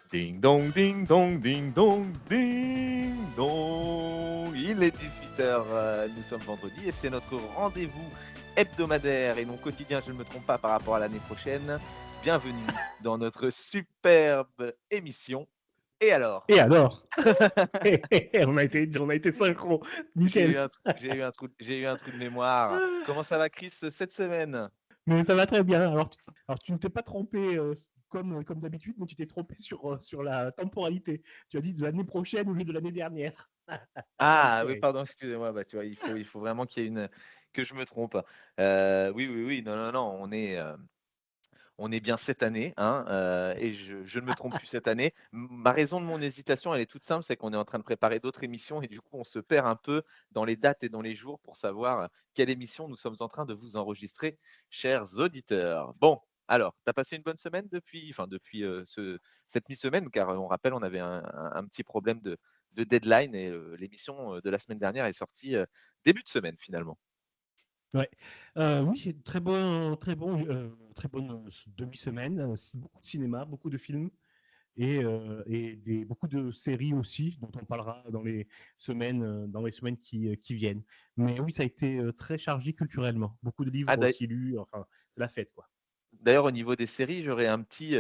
Ding dong, ding dong, ding dong, ding dong. Il est 18h, nous sommes vendredi et c'est notre rendez-vous hebdomadaire et non quotidien, je ne me trompe pas par rapport à l'année prochaine. Bienvenue dans notre superbe émission. Et alors? Et alors? On a été synchro, J'ai nickel. eu un, j'ai eu un trou de mémoire. Comment ça va, Chris, cette semaine? Mais ça va très bien. Alors tu ne t'es pas trompé comme d'habitude, mais tu t'es trompé sur la temporalité. Tu as dit de l'année prochaine au lieu de l'année dernière. Mal Ah oui, tiré. pardon, excusez-moi. Bah, tu vois, il faut vraiment qu'il y ait que je me trompe. Oui, oui, oui. Non, non, non. On est bien cette année, hein, et je ne me trompe plus cette année. Ma raison de mon hésitation, elle est toute simple, c'est qu'on est en train de préparer d'autres émissions et du coup, on se perd un peu dans les dates et dans les jours pour savoir quelle émission nous sommes en train de vous enregistrer, chers auditeurs. Bon, alors, tu as passé une bonne semaine depuis cette mi-semaine, car on rappelle, on avait un petit problème de deadline et l'émission de la semaine dernière est sortie début de semaine finalement. Ouais. Oui, c'est très bonne demi-semaine. Beaucoup de cinéma, beaucoup de films et beaucoup de séries aussi, dont on parlera dans les semaines qui viennent. Mais oui, ça a été très chargé culturellement. Beaucoup de Ah, livres aussi lus. Enfin, c'est la fête, quoi. d'ailleurs, au niveau des séries, j'aurais un petit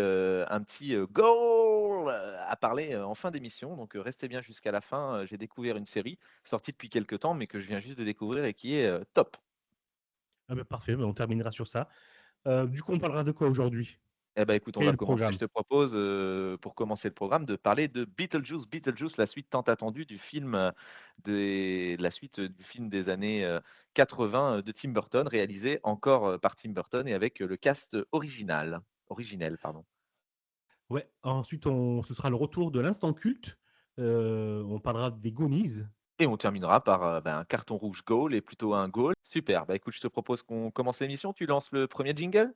goal à parler en fin d'émission. Donc, restez bien jusqu'à la fin. J'ai découvert une série sortie depuis quelques temps, mais que je viens juste de découvrir et qui est top. Ah ben parfait, ben on terminera sur ça. Du coup, on parlera de quoi aujourd'hui? Eh ben, écoute, on Quel est va le commencer. Je programme? te propose, pour commencer le programme, de parler de Beetlejuice. Beetlejuice, la suite tant attendue du film, la suite du film des années 80 de Tim Burton, réalisé encore par Tim Burton et avec le cast originel, pardon. Ouais, ensuite, ce sera le retour de l'instant culte. On parlera des Goonies. Et on terminera par un carton rouge goal et plutôt un goal. Super. Bah écoute, je te propose qu'on commence l'émission. Tu lances le premier jingle?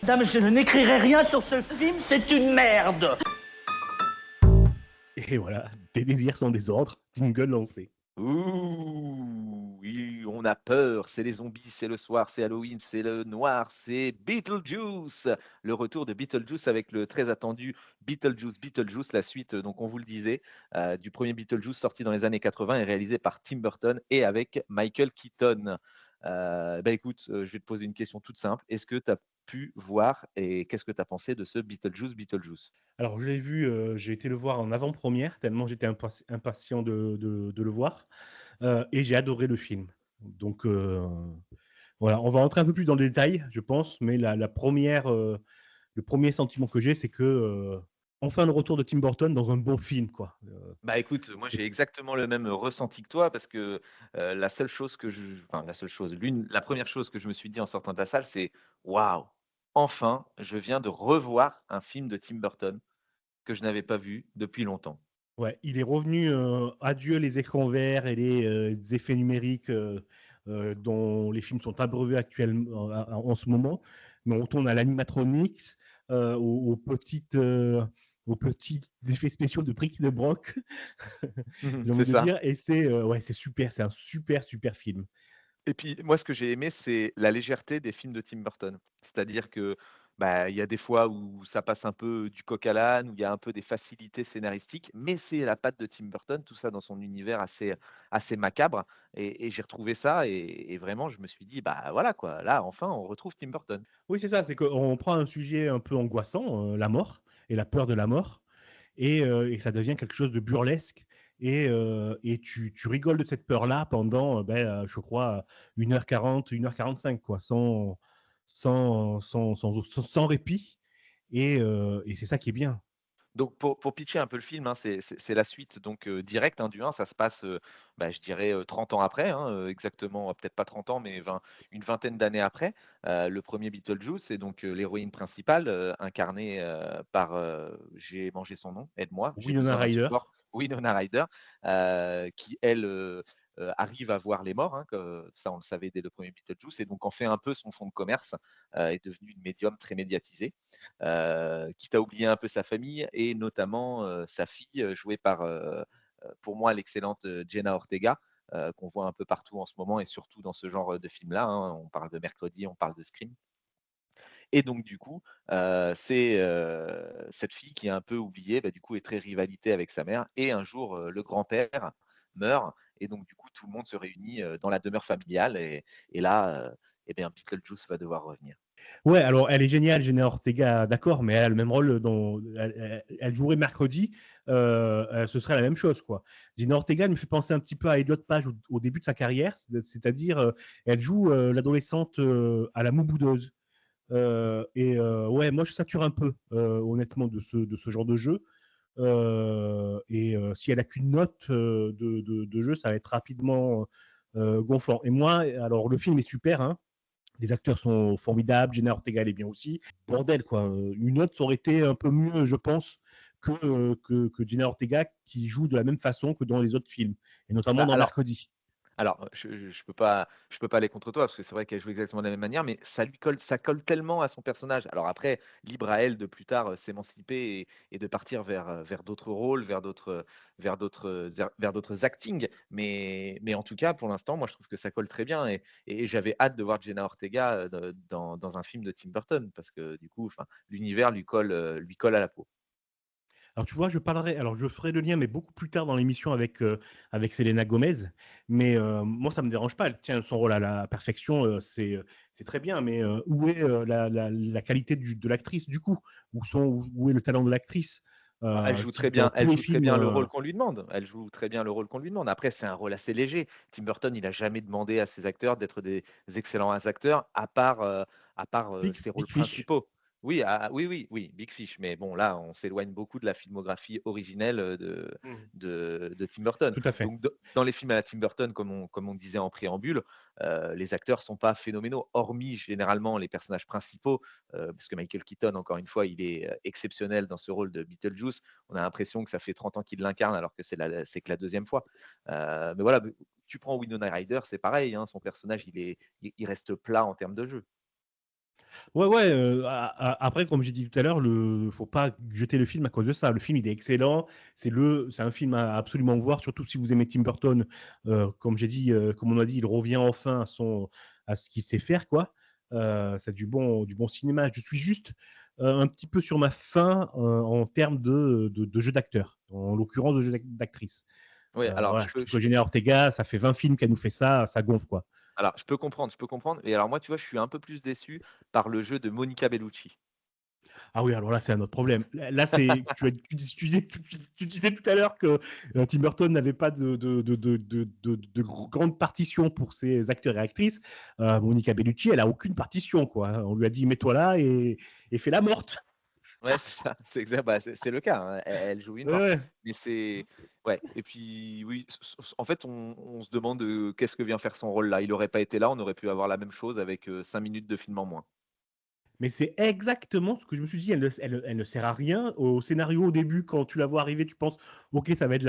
Madame, je n'écrirai rien sur ce film, c'est une merde. Et voilà, tes désirs sont des ordres. Jingle lancé. Ouh, oui, on a peur. C'est les zombies, c'est le soir, c'est Halloween, c'est le noir, c'est Beetlejuice. Le retour de Beetlejuice avec le très attendu Beetlejuice, la suite, donc on vous le disait, du premier Beetlejuice sorti dans les années 80 et réalisé par Tim Burton et avec Michael Keaton. Bah écoute, je vais te poser une question toute simple. Est-ce que tu as pu voir et qu'est-ce que tu as pensé de ce Beetlejuice? Alors, je l'ai vu, j'ai été le voir en avant-première, tellement j'étais impatient de le voir. Et j'ai adoré le film. Donc, voilà, on va rentrer un peu plus dans le détail, je pense, mais le premier sentiment que j'ai, c'est que enfin le retour de Tim Burton dans un beau film, quoi. Bah, écoute, moi C'est j'ai exactement le même ressenti que toi parce que, la seule chose que je enfin la seule chose, la première chose que je me suis dit en sortant de la salle, c'est: «Waouh! Enfin, je viens de revoir un film de Tim Burton que je n'avais pas vu depuis longtemps». Ouais, il est revenu, adieu les écrans verts et les effets numériques, dont les films sont abreuvés actuellement en ce moment, mais on retourne à l'animatronics, aux petits effets spéciaux de Brick de Broc, j'ai C'est envie de ça. dire, et c'est, ouais, c'est super, c'est un super, super film. Et puis moi, ce que j'ai aimé, c'est la légèreté des films de Tim Burton. C'est-à-dire que, bah, il y a des fois où ça passe un peu du coq à l'âne, où il y a un peu des facilités scénaristiques, mais c'est la patte de Tim Burton, tout ça dans son univers assez macabre et j'ai retrouvé ça et vraiment je me suis dit: «Bah, voilà quoi, là enfin on retrouve Tim Burton». Oui, c'est ça, c'est qu'on prend un sujet un peu angoissant, la mort et la peur de la mort, et ça devient quelque chose de burlesque, et tu rigoles de cette peur-là pendant, je crois, 1h40, 1h45, quoi, sans répit, et c'est ça qui est bien. Donc pour pitcher un peu le film, hein, c'est la suite donc directe, hein, du 1. Ça se passe, je dirais, 30 ans après, hein, exactement, peut-être pas 30 ans, mais une vingtaine d'années après, le premier Beetlejuice et donc l'héroïne principale, incarnée, par, j'ai mangé son nom, aide-moi, j'ai Winona besoin d'un Ryder. support. Winona Ryder, qui elle, arrive à voir les morts, hein, que ça on le savait dès le premier Beetlejuice et donc en fait un peu son fonds de commerce, est devenue une médium très médiatisée. Quitte à oublier un peu sa famille et notamment, sa fille, jouée par, pour moi l'excellente, Jenna Ortega, qu'on voit un peu partout en ce moment et surtout dans ce genre, de film-là, hein. On parle de Mercredi, on parle de Scream Et donc du coup, c'est, cette fille qui est un peu oubliée, bah, du coup est très rivalité avec sa mère et un jour, le grand-père meurt et donc du coup tout le monde se réunit, dans la demeure familiale et là, et bien Beetlejuice va devoir revenir. Ouais, alors elle est géniale, Jenna Ortega, d'accord, mais elle a le même rôle dans elle jouerait mercredi, ce serait la même chose, quoi. Jenna Ortega, elle me fait penser un petit peu à Elliot Page au début de sa carrière, c'est-à-dire, elle joue, l'adolescente, à la moue boudeuse. Ouais, moi je sature un peu, honnêtement de ce genre de jeu. Si elle a qu'une note, de jeu, ça va être rapidement, gonflant et moi alors le film est super, hein, les acteurs sont formidables, Jenna Ortega elle est bien aussi. Bordel quoi, une autre ça aurait été un peu mieux, je pense, que Jenna Ortega qui joue de la même façon que dans les autres films, et Bah, notamment dans Mercredi. alors, je peux pas aller contre toi parce que c'est vrai qu'elle joue exactement de la même manière, mais ça colle tellement à son personnage. Alors après, libre à elle de plus tard, s'émanciper et de partir vers d'autres rôles, vers d'autres actings. Mais en tout cas, pour l'instant, moi, je trouve que ça colle très bien et j'avais hâte de voir Jenna Ortega, dans un film de Tim Burton parce que du coup, enfin, l'univers lui colle à la peau. Alors tu vois, alors je ferai le lien, mais beaucoup plus tard dans l'émission avec Selena Gomez. Mais moi, ça me dérange pas. Elle tient son rôle à la perfection, c'est très bien. Mais où est la qualité de l'actrice du coup? Où est le talent de l'actrice? Ah, elle joue Si très dans bien tous elle les joue très films, bien le rôle qu'on lui demande. Elle joue très bien le rôle qu'on lui demande. Après, c'est un rôle assez léger. Tim Burton, il a jamais demandé à ses acteurs d'être des excellents acteurs, à part ses rôles Big Fish. principaux. Oui, oui, oui, oui, Big Fish, mais bon, là, on s'éloigne beaucoup de la filmographie originelle, de Mmh. de de Tim Burton. Tout à fait. Donc dans les films à la Tim Burton, comme on disait en préambule, les acteurs sont pas phénoménaux, hormis généralement les personnages principaux, parce que Michael Keaton, encore une fois, il est, exceptionnel dans ce rôle de Beetlejuice. On a l'impression que ça fait 30 ans qu'il l'incarne alors que c'est que la deuxième fois. Mais voilà, tu prends Winona Ryder, c'est pareil, hein, son personnage, il reste plat en termes de jeu. Ouais, ouais, après, comme j'ai dit tout à l'heure, faut pas jeter le film à cause de ça. Le film, il est excellent. C'est un film à absolument voir, surtout si vous aimez Tim Burton. Comme j'ai dit, comme on a dit, il revient enfin à ce qu'il sait faire, quoi. C'est du bon cinéma. Je suis juste un petit peu sur ma faim en termes de jeu d'acteur, en l'occurrence de jeu d'actrice. Oui, alors Voilà, je trouve que Jenna Ortega, ça fait 20 films qu'elle nous fait ça gonfle, quoi. je peux comprendre et alors moi, tu vois, je suis un peu plus déçu par le jeu de Monica Bellucci. Ah oui, alors là, c'est un autre problème. Là, tu disais tout à l'heure que Tim Burton n'avait pas de grande partition pour ses acteurs et actrices. Monica Bellucci, elle a aucune partition, quoi, hein. On lui a dit, mets-toi là et fais la morte. Ouais, c'est ça, c'est exact, bah, c'est le cas, hein, elle joue une Ouais, morte. ouais. Mais c'est ouais et puis oui, en fait, on se demande, qu'est-ce que vient faire son rôle là? Il aurait pas été là, on aurait pu avoir la même chose avec, 5 minutes de film en moins. Mais c'est exactement ce que je me suis dit. Elle ne sert à rien. Au scénario, au début, quand tu la vois arriver, tu penses, OK, ça va être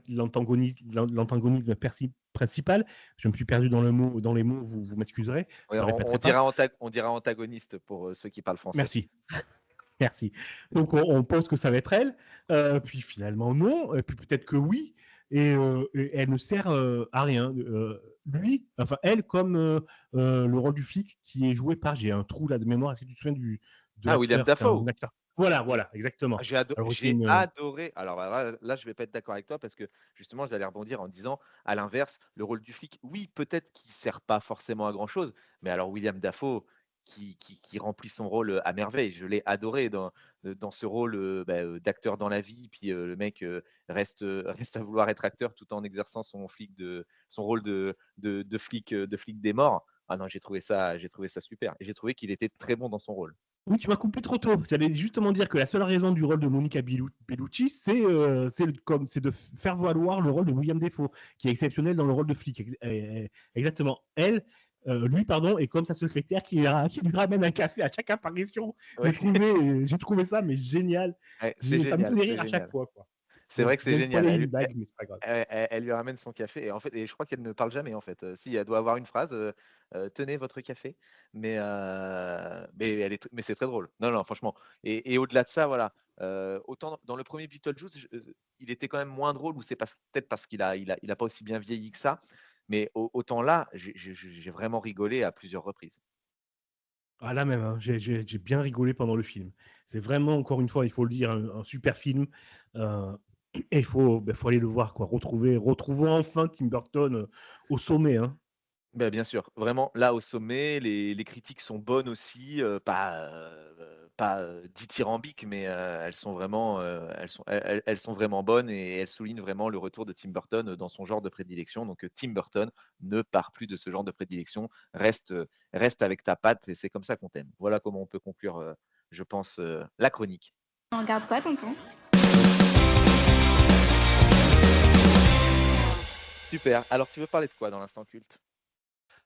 l'antagoniste principal. Je me suis perdu dans les mots, vous m'excuserez. Ouais, Je ne on répéterai on pas. dira antagoniste pour, ceux qui parlent français. Merci. Merci. Donc on pense que ça va être elle, puis finalement non, et puis peut-être que oui, et elle ne sert à rien. Enfin elle comme le rôle du flic qui est joué par, j'ai un trou là de mémoire, est-ce que tu te souviens de Ah, William l'acteur? C'est un Dafoe! acteur. Voilà, voilà, Ah, exactement. Alors c'est j'ai une. adoré. Alors là, je vais pas être d'accord avec toi parce que justement, j'allais rebondir en disant, à l'inverse, le rôle du flic, oui, peut-être qu'il sert pas forcément à grand-chose, mais alors William Dafoe qui remplit son rôle, à merveille. Je l'ai adoré dans ce rôle, d'acteur dans la vie, puis, le mec, reste à vouloir être acteur tout en exerçant son rôle de flic des morts. Ah non, j'ai trouvé ça super et j'ai trouvé qu'il était très bon dans son rôle. Oui, tu m'as coupé trop tôt. J'allais justement dire que la seule raison du rôle de Monica Bellucci, c'est de faire valoir le rôle de William Defoe, qui est exceptionnel dans le rôle de flic. Exactement. Lui, pardon, est comme sa secrétaire qui lui ramène un café à chaque apparition. Ouais. J'ai trouvé ça mais génial. Ouais, c'est Ça me génial, faisait c'est rire à chaque génial. fois, quoi. C'est Bon, vrai que je c'est viens de génial. spoiler une blague, mais c'est pas grave. Elle lui ramène son café et en fait et je crois qu'elle ne parle jamais en fait, si elle doit avoir une phrase, «Tenez votre café», mais mais c'est très drôle. Non, non, franchement et au-delà de ça, voilà, autant dans le premier Beetlejuice, il était quand même moins drôle ou c'est peut-être parce qu'il a pas aussi bien vieilli que ça, mais autant là, j'ai vraiment rigolé à plusieurs reprises. Ah là même, hein, j'ai bien rigolé pendant le film. C'est vraiment, encore une fois, il faut le dire, un super film. Et faut aller le voir, quoi. Retrouvons enfin Tim Burton au sommet, hein. Bah, bien sûr, vraiment là au sommet, les critiques sont bonnes aussi, pas, dithyrambiques, mais, elles sont vraiment bonnes et elles soulignent vraiment le retour de Tim Burton, dans son genre de prédilection. Donc, Tim Burton ne part plus de ce genre de prédilection, reste avec ta patte et c'est comme ça qu'on t'aime. Voilà comment on peut conclure, je pense, la chronique. On regarde quoi, tonton? Super, alors tu veux parler de quoi dans l'instant culte?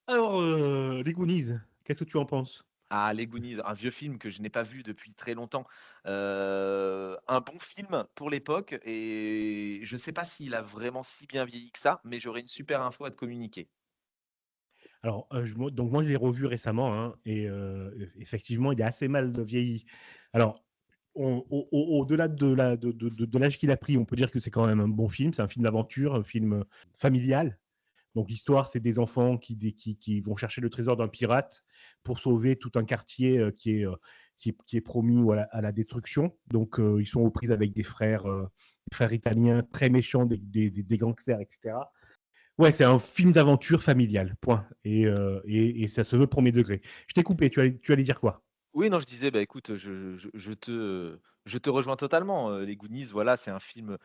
Alors, les Goonies, qu'est-ce que tu en penses? Ah, Les Goonies, un vieux film que je n'ai pas vu depuis très longtemps. Un bon film pour l'époque et je ne sais pas s'il a vraiment si bien vieilli que ça, mais j'aurais une super info à te communiquer. Alors, donc moi, je l'ai revu récemment, hein, et effectivement, il est assez mal vieilli. Alors, au-delà de l'âge qu'il a pris, on peut dire que c'est quand même un bon film. C'est un film d'aventure, un film familial. Donc l'histoire, c'est des enfants qui vont chercher le trésor d'un pirate pour sauver tout un quartier qui est promis à la destruction. Donc ils sont aux prises avec des frères italiens très méchants, des gangsters, etc. Ouais, c'est un film d'aventure familial, point. Et ça se veut premier degré. Je t'ai coupé, tu allais dire quoi? Oui, non, je disais, bah, écoute, je te rejoins totalement. Les Goonies, voilà, c'est un film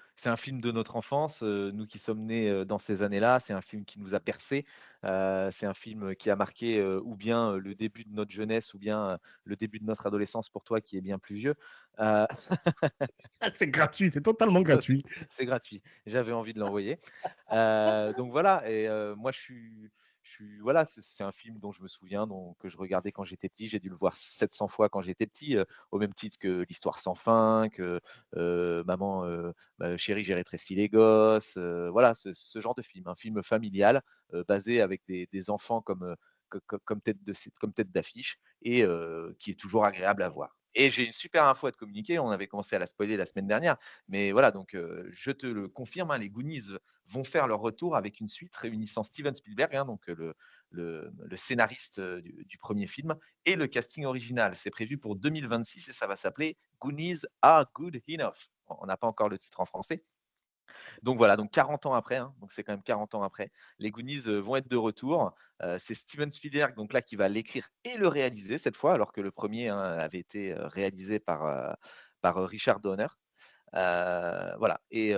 de notre enfance, nous qui sommes nés, dans ces années-là. C'est un film qui nous a bercés, c'est un film qui a marqué, ou bien, le début de notre jeunesse ou bien, le début de notre adolescence pour toi qui est bien plus vieux. Heu C'est gratuit, c'est totalement gratuit. C'est gratuit, j'avais envie de l'envoyer. Donc voilà et moi je suis voilà, c'est un film dont je me souviens, que je regardais quand j'étais petit. J'ai dû le voir 700 fois quand j'étais petit, au même titre que L'Histoire sans fin, que, Maman, chérie, j'ai rétréci les gosses, voilà, ce genre de film. Un film familial, basé avec des enfants comme comme tête d'affiche et qui est toujours agréable à voir. Et j'ai une super info à te communiquer, on avait commencé à la spoiler la semaine dernière, mais voilà, donc je te le confirme, hein, les Goonies vont faire leur retour avec une suite réunissant Steven Spielberg, hein, donc le scénariste du premier film, et le casting original. C'est prévu pour 2026 et ça va s'appeler Goonies Are Good Enough. On n'a pas encore le titre en français, donc voilà, donc 40 ans après, hein, donc c'est quand même 40 ans après, les Goonies, vont être de retour. C'est Steven Spielberg donc là qui va l'écrire et le réaliser cette fois, alors que le premier hein, avait été, réalisé par Richard Donner. Voilà et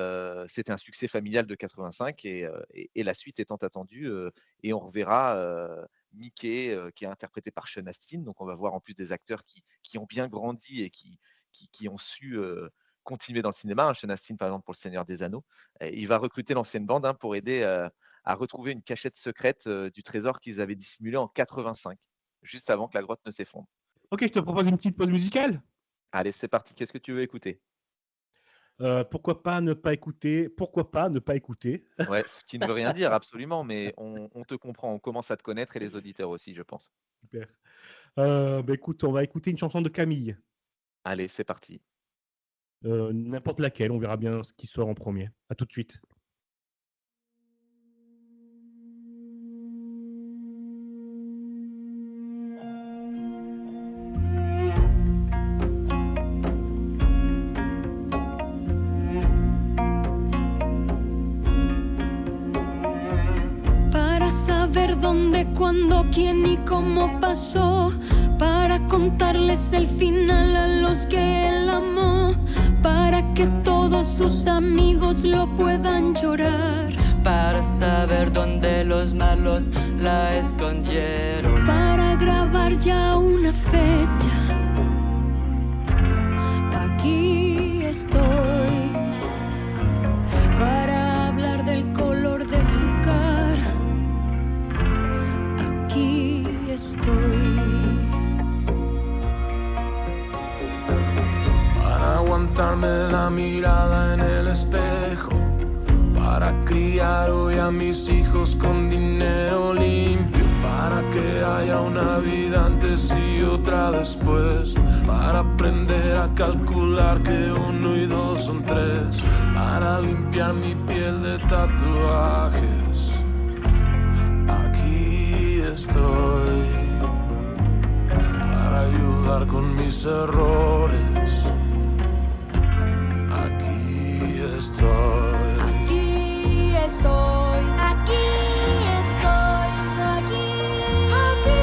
c'était un succès familial de 85 et la suite étant attendue, et on reverra, Mickey, qui est interprété par Sean Astin. Donc on va voir en plus des acteurs qui ont bien grandi et qui ont su, continuer dans le cinéma, hein. Sean Astin, par exemple, pour Le Seigneur des Anneaux. Et il va recruter l'ancienne bande, hein, pour aider, à retrouver une cachette secrète, du trésor qu'ils avaient dissimulé en 85, juste avant que la grotte ne s'effondre. Ok, je te propose une petite pause musicale. Allez, c'est parti, qu'est-ce que tu veux écouter? Pourquoi pas ne pas écouter? Pourquoi pas ne pas écouter? Ouais, ce qui ne veut rien dire absolument, mais on te comprend, on commence à te connaître et les auditeurs aussi, je pense. Super. Bah, écoute, on va écouter une chanson de Camille. Allez, c'est parti. N'importe laquelle, on verra bien ce qui sort en premier. À tout de suite. Para saber dónde, cuándo, quién y cómo pasó, para contarles el final a los que él amó, para que todos sus amigos lo puedan llorar, para saber dónde los malos la escondieron, para grabar ya una fecha. Aquí estoy para hablar del color de su cara. Aquí estoy para aguantarme la mirada en el espejo, para criar hoy a mis hijos con dinero limpio, para que haya una vida antes y otra después, para aprender a calcular que 1 y 2 son 3, para limpiar mi piel de tatuajes. Aquí estoy ayudar con mis errores. Aquí estoy. Aquí estoy, aquí estoy, aquí, aquí.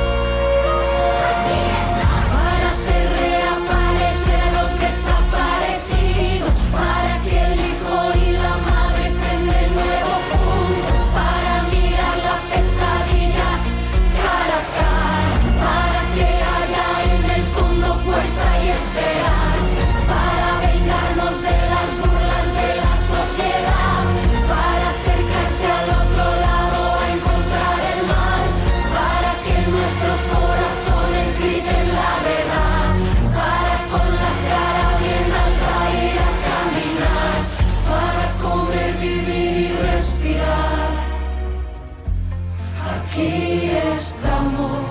Para hacer reaparecer a los desaparecidos, para que el hijo y la madre estén de nuevo juntos, para mirar la pesadilla cara a cara, para que haya en el fondo fuerza y esperanza, para vengarnos de las burlas de la sociedad, para acercarse al otro lado a encontrar el mal, para que nuestros corazones griten la verdad, para con la cara bien alta ir a caminar, para comer, vivir y respirar. Aquí estamos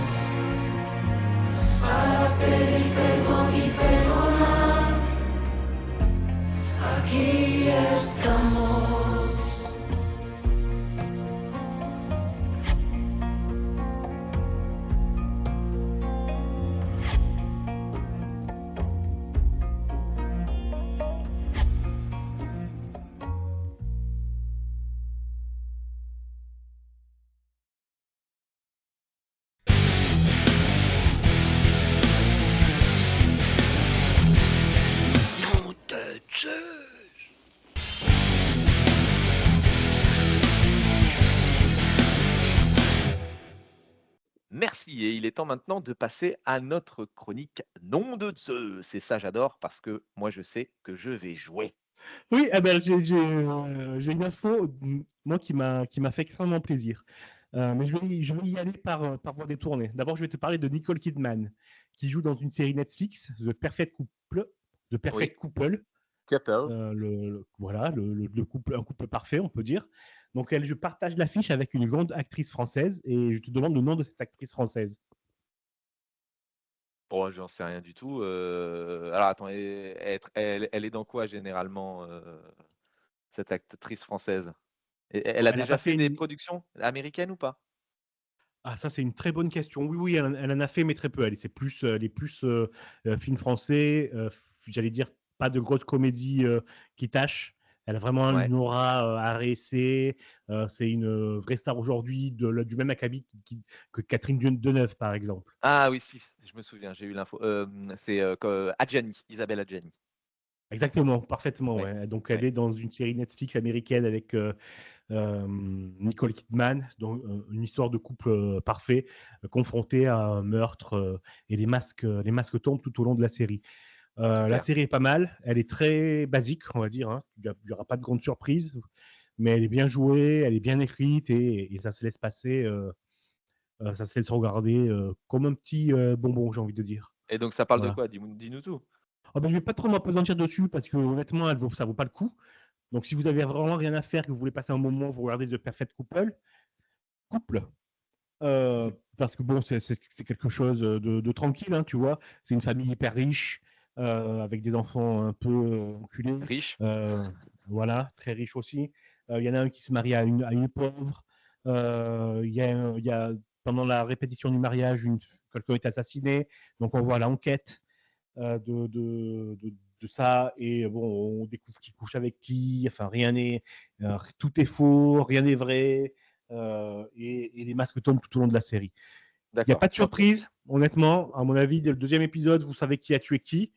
para pedir perdón y perdonar. Aquí estamos. Merci, et il est temps maintenant de passer à notre chronique Nom de Zeus. Et ça, j'adore parce que moi, je sais que je vais jouer. Oui, j'ai une info, moi, qui m'a fait extrêmement plaisir. Mais je vais y aller par voie détournée. D'abord, je vais te parler de Nicole Kidman, qui joue dans une série Netflix, The Perfect Couple. The Perfect Couple. Voilà, le couple, un couple parfait, on peut dire. Donc, je partage l'affiche avec une grande actrice française et je te demande le nom de cette actrice française. Bon, j'en sais rien du tout. Alors, attends, elle est dans quoi généralement, cette actrice française? Elle a Elle a déjà pas fait fait des une... productions américaines ou pas? Ah, ça, c'est une très bonne question. Oui, oui, elle en a fait, mais très peu. Elle est plus film français. J'allais dire, pas de grosse comédie qui tâche. Elle a vraiment Ouais. une aura RSC. C'est une vraie star aujourd'hui du même acabit que Catherine Deneuve, par exemple. Ah oui, si, je me souviens, j'ai eu l'info. C'est Adjani, Isabelle Adjani. Exactement, parfaitement. Ouais, Ouais. Donc, ouais. elle est dans une série Netflix américaine avec Nicole Kidman, donc une histoire de couple parfait, confronté à un meurtre, et les masques tombent tout au long de la série. La série est pas mal, elle est très basique, on va dire, hein. Il n'y aura pas de grande surprise, mais elle est bien jouée, elle est bien écrite et ça se laisse passer, ça se laisse regarder comme un petit bonbon, j'ai envie de dire. Et donc, ça parle de Voilà. quoi? Dis-nous tout. Je ne vais pas trop m'apesantir dessus parce que honnêtement, ça vaut pas le coup. Donc, si vous avez vraiment rien à faire, que vous voulez passer un moment, vous regardez The Perfect Couple. Parce que bon, c'est quelque chose de tranquille, hein, tu vois. C'est une famille hyper riche, avec des enfants un peu enculés. Riche. Voilà, très riche aussi. Il y en a un qui se marie à une pauvre. Il y a, pendant la répétition du mariage, quelqu'un est assassiné. Donc, on voit l'enquête de ça. Et bon, on découvre qui couche avec qui. Enfin, tout est faux, rien n'est vrai. Et les masques tombent tout au long de la série. Il n'y a pas de surprise, honnêtement. À mon avis, dès le deuxième épisode, vous savez qui a tué qui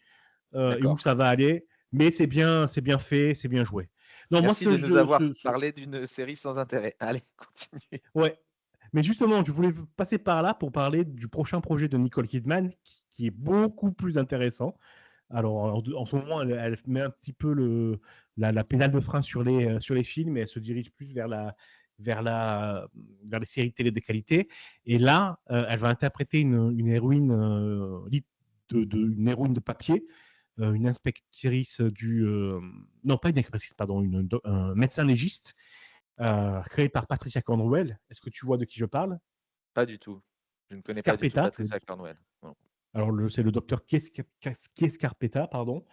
et où ça va aller. Mais c'est bien fait, c'est bien joué. Non, Merci de nous avoir parlé d'une série sans intérêt. Allez, continue. Ouais. Mais justement, je voulais passer par là pour parler du prochain projet de Nicole Kidman qui est beaucoup plus intéressant. Alors, en ce moment, elle met un petit peu la pédale de frein sur les films et elle se dirige plus vers les séries télé de qualité. Et là, elle va interpréter une héroïne, une héroïne de papier, une inspectrice non, pas une inspectrice, pardon, un médecin légiste créé par Patricia Cornwell. Est-ce que tu vois de qui je parle? Pas du tout. Je ne connais pas du tout Patricia Cornwell. Non. Alors, c'est le docteur Scarpetta, pardon,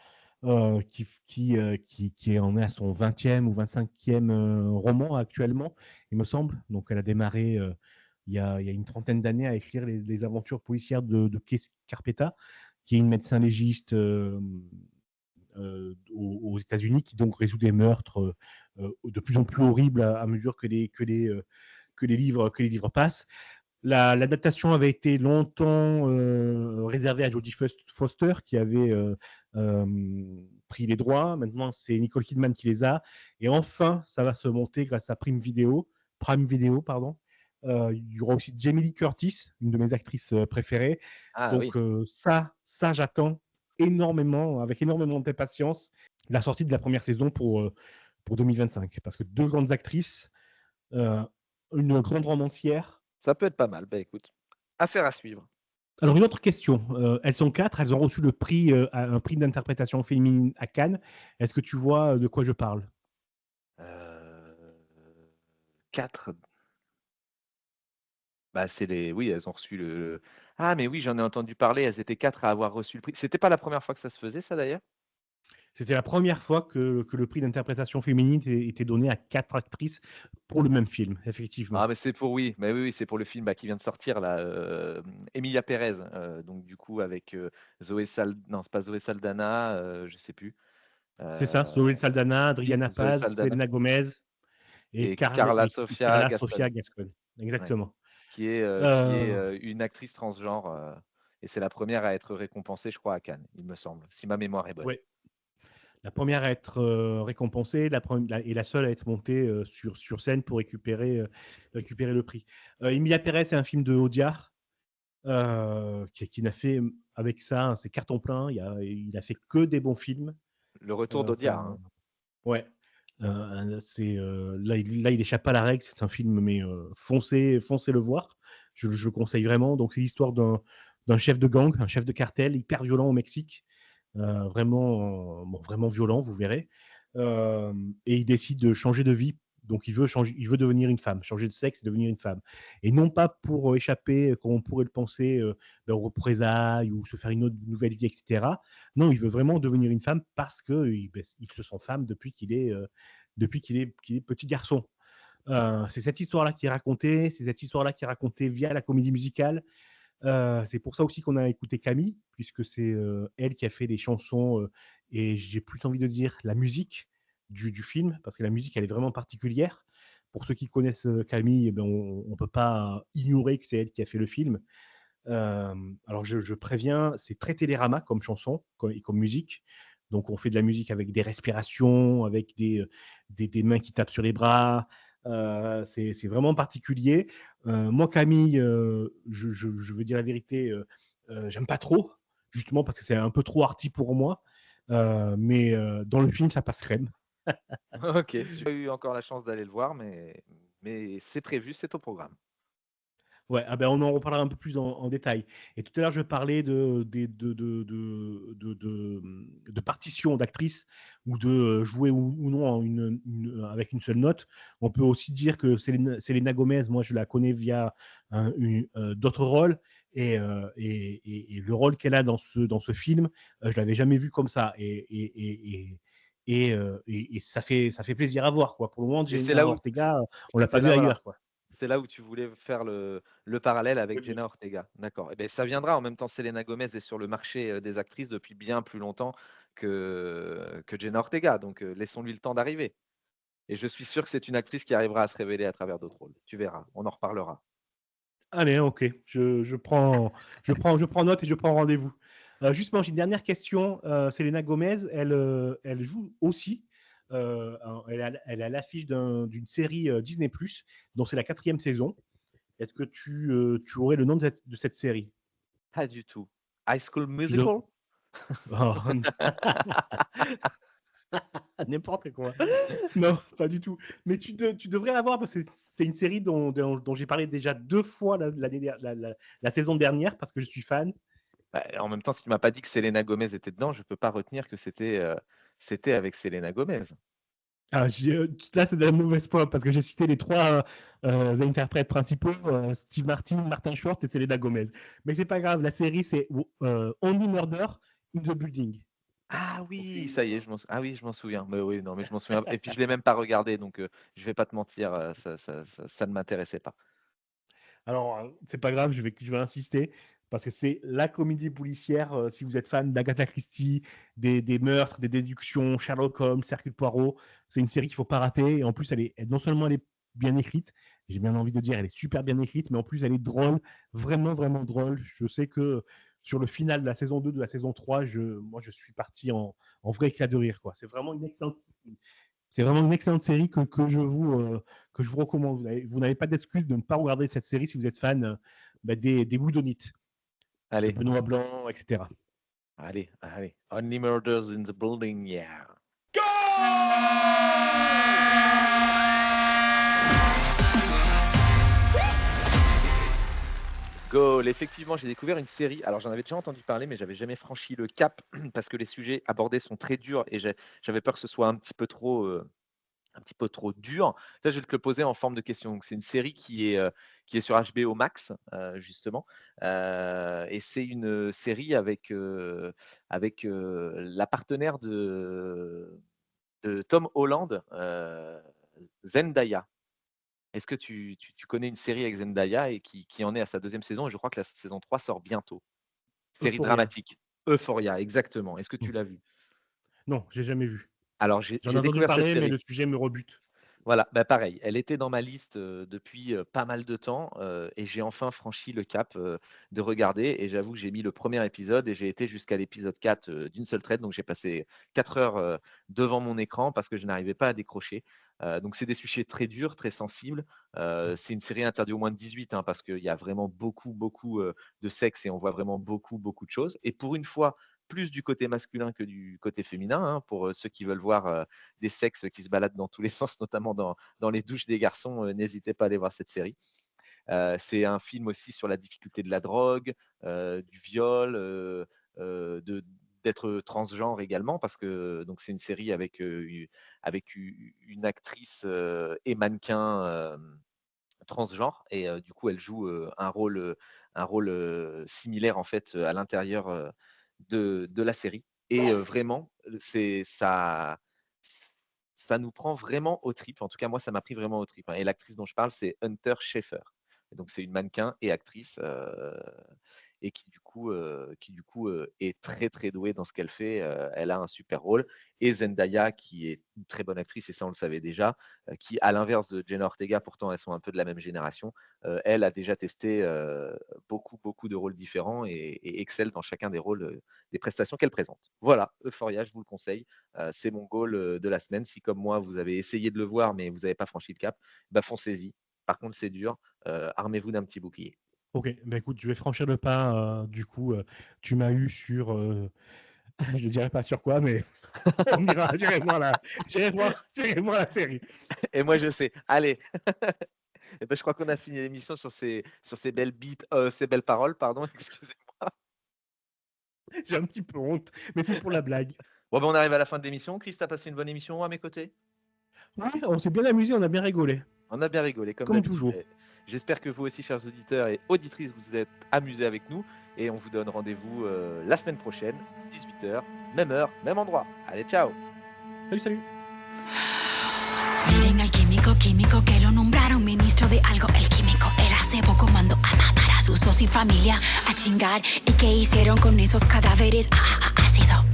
qui en est à son 20e ou 25e roman actuellement, il me semble. Donc, elle a démarré il y a une trentaine d'années à écrire les aventures policières de Kay Carpetta, qui est une médecin légiste aux États-Unis, qui donc résout des meurtres de plus en plus horribles à mesure que les livres passent. L'adaptation avait été longtemps réservée à Jodie Foster, qui avait pris les droits. Maintenant, c'est Nicole Kidman qui les a. Et enfin, ça va se monter grâce à Prime Video. Il y aura aussi Jamie Lee Curtis, une de mes actrices préférées. Ah Donc oui. ça j'attends énormément, avec énormément d'impatience, la sortie de la première saison pour 2025. Parce que deux grandes actrices, une grande romancière. Ça peut être pas mal. Bah écoute, affaire à suivre. Alors, une autre question. Elles sont 4, elles ont reçu le prix, un prix d'interprétation féminine à Cannes. Est-ce que tu vois de quoi je parle? 4. Bah, oui, elles ont reçu Ah, mais oui, j'en ai entendu parler. Elles étaient 4 à avoir reçu le prix. C'était pas la première fois que ça se faisait, ça d'ailleurs? C'était la première fois que le prix d'interprétation féminine était donné à 4 actrices pour le même film, effectivement. Ah, mais oui, mais oui, c'est pour le film qui vient de sortir là, Emilia Pérez. Donc du coup avec non, c'est pas Zoé Saldana, je sais plus. C'est ça, Zoé Saldana, Si, Adriana Zoé Paz, Saldana Selena Gomez et et Carla Sofia Sofia Gascon. Gascon. Ouais. Exactement. Qui est une actrice transgenre et c'est la première à être récompensée, je crois, à Cannes, il me semble, si ma mémoire est bonne. Ouais. La première à être récompensée et la seule à être montée sur scène pour récupérer le prix. Emilia Pérez, c'est un film de Audiard qui n'a fait, avec ça, c'est carton plein. Il a fait que des bons films. Le retour d'Audiard. Hein. Ouais. Là, il échappe pas à la règle. C'est un film, mais foncez le voir. Je le conseille vraiment. Donc, c'est l'histoire d'un chef de gang, un chef de cartel hyper violent au Mexique. Vraiment violent, vous verrez. Et il décide de changer de vie. Donc, il veut devenir une femme, changer de sexe et devenir une femme. Et non pas pour échapper, comme on pourrait le penser, aux représailles ou se faire une nouvelle vie, etc. Non, il veut vraiment devenir une femme parce qu'il se sent femme depuis qu'il est petit garçon. C'est cette histoire-là qui est racontée. C'est cette histoire-là qui est racontée via la comédie musicale. C'est pour ça aussi qu'on a écouté Camille, puisque c'est elle qui a fait les chansons et j'ai plus envie de dire la musique du film, parce que la musique, elle est vraiment particulière. Pour ceux qui connaissent Camille, eh ben, on ne peut pas ignorer que c'est elle qui a fait le film. Alors, je préviens, c'est très Télérama comme chanson et comme musique. Donc, on fait de la musique avec des respirations, avec des mains qui tapent sur les bras. C'est vraiment particulier. Moi, Camille, je veux dire la vérité, j'aime pas trop, justement parce que c'est un peu trop arty pour moi. Mais dans le film, ça passe crème. Ok, j'ai pas eu encore la chance d'aller le voir, mais c'est prévu, c'est au programme. Ouais, ah ben on en reparlera un peu plus en détail. Et tout à l'heure, je parlais de partition d'actrices ou de jouer ou non avec une seule note. On peut aussi dire que Selena Gomez, moi, je la connais via d'autres rôles. Et le rôle qu'elle a dans ce film, je l'avais jamais vu comme ça. Et ça fait plaisir à voir, quoi. Pour le moment, Et c'est Jenna là où Ortega, on l'a pas c'est vu là, voilà. ailleurs, quoi. C'est là où tu voulais faire le parallèle avec Oui. Jenna Ortega. D'accord. Et ben ça viendra. En même temps, Selena Gomez est sur le marché des actrices depuis bien plus longtemps que Jenna Ortega. Donc laissons-lui le temps d'arriver. Et je suis sûr que c'est une actrice qui arrivera à se révéler à travers d'autres rôles. Tu verras. On en reparlera. Allez, ok. Je prends note et je prends rendez-vous. Justement, j'ai une dernière question. Selena Gomez, elle joue aussi. Elle a l'affiche d'une série Disney+, dont c'est la 4e saison. Est-ce que tu aurais le nom de cette série? Pas du tout. High School Musical? Oh, n'importe quoi. Non, pas du tout. Mais tu devrais la voir parce que c'est une série dont j'ai parlé déjà 2 fois la saison dernière parce que je suis fan. Bah, en même temps, si tu m'as pas dit que Selena Gomez était dedans, je peux pas retenir que c'était avec Selena Gomez. Ah, là, c'est de la mauvaise foi parce que j'ai cité les 3 interprètes principaux, Steve Martin, Martin Short et Selena Gomez. Mais c'est pas grave, la série c'est Only Murder in the Building. Ah oui, ça y est, je m'en souviens. Mais oui, non, mais je m'en souviens. Et puis je l'ai même pas regardé, donc je vais pas te mentir, ça ne m'intéressait pas. Alors, c'est pas grave, je vais insister, parce que c'est la comédie policière, si vous êtes fan d'Agatha Christie, des meurtres, des déductions, Sherlock Holmes, Hercule Poirot, c'est une série qu'il faut pas rater. Et en plus, non seulement elle est bien écrite, j'ai bien envie de dire, elle est super bien écrite, mais en plus, elle est drôle, vraiment, vraiment drôle. Je sais que sur le final de la saison 2, de la saison 3, moi, je suis parti en vrai éclat de rire, quoi. C'est vraiment une excellente série que je vous recommande. Vous n'avez pas d'excuse de ne pas regarder cette série si vous êtes fan des Woodonites, Allez, Benoît Blanc, etc. allez. Only Murders in the Building, yeah. Goal. Effectivement, j'ai découvert une série. Alors, j'en avais déjà entendu parler, mais j'avais jamais franchi le cap parce que les sujets abordés sont très durs et j'avais peur que ce soit un petit peu trop dur. Ça, je vais te le poser en forme de question. Donc, c'est une série qui est sur HBO Max, justement. Et c'est une série avec la partenaire de Tom Holland, Zendaya. Est-ce que tu connais une série avec Zendaya et qui en est à sa 2e saison? Et je crois que la saison 3 sort bientôt. Série Euphoria. dramatique. Euphoria, exactement. Est-ce que tu l'as vu? Non, j'ai jamais vu. Alors, J'en ai j'ai entendu découvert cette parler, mais série. le sujet me rebute. Voilà, pareil, elle était dans ma liste depuis pas mal de temps et j'ai enfin franchi le cap de regarder. Et j'avoue que j'ai mis le premier épisode et j'ai été jusqu'à l'épisode 4 d'une seule traite. Donc j'ai passé 4 heures devant mon écran parce que je n'arrivais pas à décrocher. Donc c'est des sujets très durs, très sensibles. C'est une série interdite au moins de 18 parce qu'il y a vraiment beaucoup de sexe et on voit vraiment beaucoup de choses. Et pour une fois, plus du côté masculin que du côté féminin, pour ceux qui veulent voir des sexes qui se baladent dans tous les sens, notamment dans les douches des garçons, n'hésitez pas à aller voir cette série. C'est un film aussi sur la difficulté de la drogue, du viol, d'être transgenre également, parce que donc c'est une série avec une actrice et mannequin transgenre, et du coup elle joue un rôle similaire en fait à l'intérieur de la série. Et vraiment, ça nous prend vraiment aux tripes. En tout cas, moi, ça m'a pris vraiment aux tripes. Et l'actrice dont je parle, c'est Hunter Schafer. Et donc, c'est une mannequin et actrice et qui du coup est très très douée dans ce qu'elle fait. Elle a un super rôle. Et Zendaya, qui est une très bonne actrice, et ça on le savait déjà, qui à l'inverse de Jenna Ortega, pourtant elles sont un peu de la même génération, elle a déjà testé beaucoup de rôles différents et excelle dans chacun des rôles, des prestations qu'elle présente. Voilà, Euphoria, je vous le conseille. C'est mon goal de la semaine. Si comme moi vous avez essayé de le voir mais vous n'avez pas franchi le cap, foncez-y. Par contre, c'est dur. Armez-vous d'un petit bouclier. Ok, écoute, je vais franchir le pas. Du coup, tu m'as eu sur. Je ne dirais pas sur quoi, mais on ira. J'irai voir la série. Et moi, je sais. Allez. Je crois qu'on a fini l'émission sur ces belles ces belles paroles, pardon, excusez-moi. J'ai un petit peu honte, mais c'est pour la blague. Bon, on arrive à la fin de l'émission. Chris, t'as passé une bonne émission à mes côtés? Oui, on s'est bien amusé, on a bien rigolé. On a bien rigolé, comme toujours. J'espère que vous aussi, chers auditeurs et auditrices, vous êtes amusés avec nous. Et on vous donne rendez-vous la semaine prochaine, 18h, même heure, même endroit. Allez, ciao. Salut. Miren al químico que lo nombraron ministro de algo. El químico, él hace poco mandó a matar a sus socios y familia, a chingar. ¿Y qué hicieron con esos cadáveres? Ácido.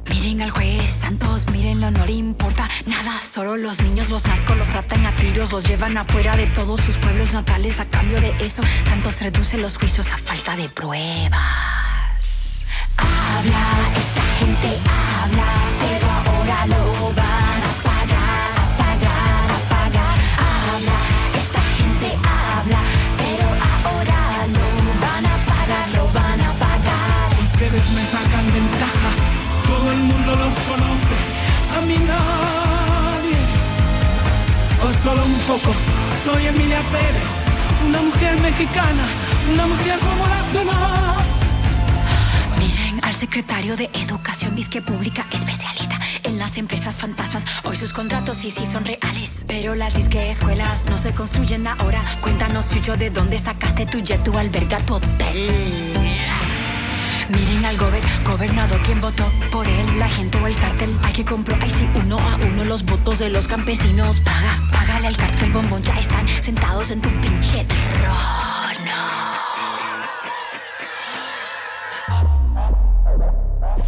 Miren al juez Santos, mírenlo, no le importa nada. Solo los niños, los narcos, los raptan a tiros, los llevan afuera de todos sus pueblos natales. A cambio de eso, Santos reduce los juicios a falta de pruebas. Habla, esta gente habla, pero ahora lo van a pagar. Habla, esta gente habla, pero ahora lo van a pagar. Ustedes me sacan ventaja, todo el mundo los conoce, a mí nadie, o solo un poco. Soy Emilia Pérez, una mujer mexicana, una mujer como las demás. Miren al secretario de Educación, disque pública, especialista en las empresas fantasmas. Hoy sus contratos sí son reales, pero las disque escuelas no se construyen ahora. Cuéntanos, Chucho, ¿de dónde sacaste tu jet? Tu alberga, tu hotel. Miren al gobernador, quien votó por él, la gente o el cartel. Hay que comprobar, si uno a uno los los votos de los campesinos. Págale al cartel bombón, ya están sentados en tu pinche trono.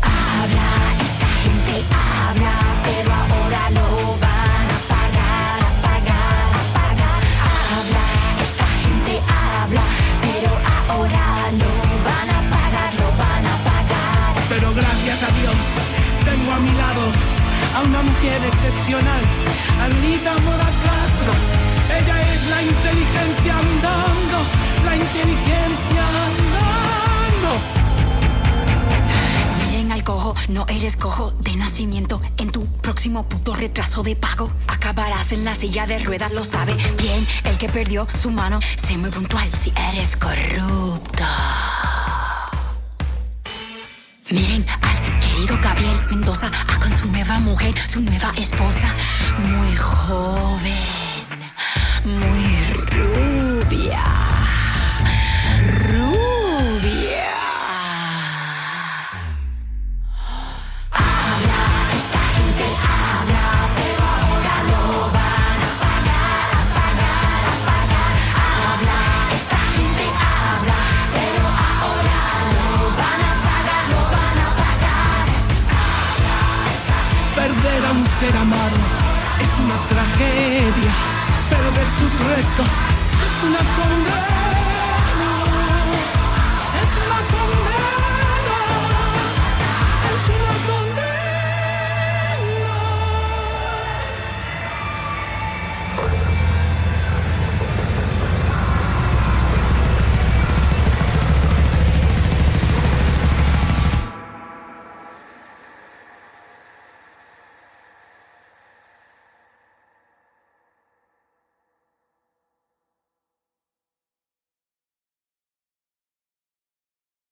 Habla, esta gente habla, pero ahora lo van a pagar. Habla, esta gente habla, pero ahora lo van a pagar. Pero gracias a Dios tengo a mi lado a una mujer excepcional, Anita Mora Castro. Ella es la inteligencia andando, la inteligencia andando. Miren al cojo, no eres cojo de nacimiento. En tu próximo puto retraso de pago acabarás en la silla de ruedas, lo sabe bien el que perdió su mano. Sé muy puntual si eres corrupto. Miren al querido Gabriel Mendoza, con su nueva mujer, su nueva esposa, muy joven, muy rubia. Habla, esta gente habla, pero ahora lo van a pagar. Habla, esta gente habla, pero ahora lo van a pagar. Perder a un ser amado es una tragedia, perder sus restos es una condena.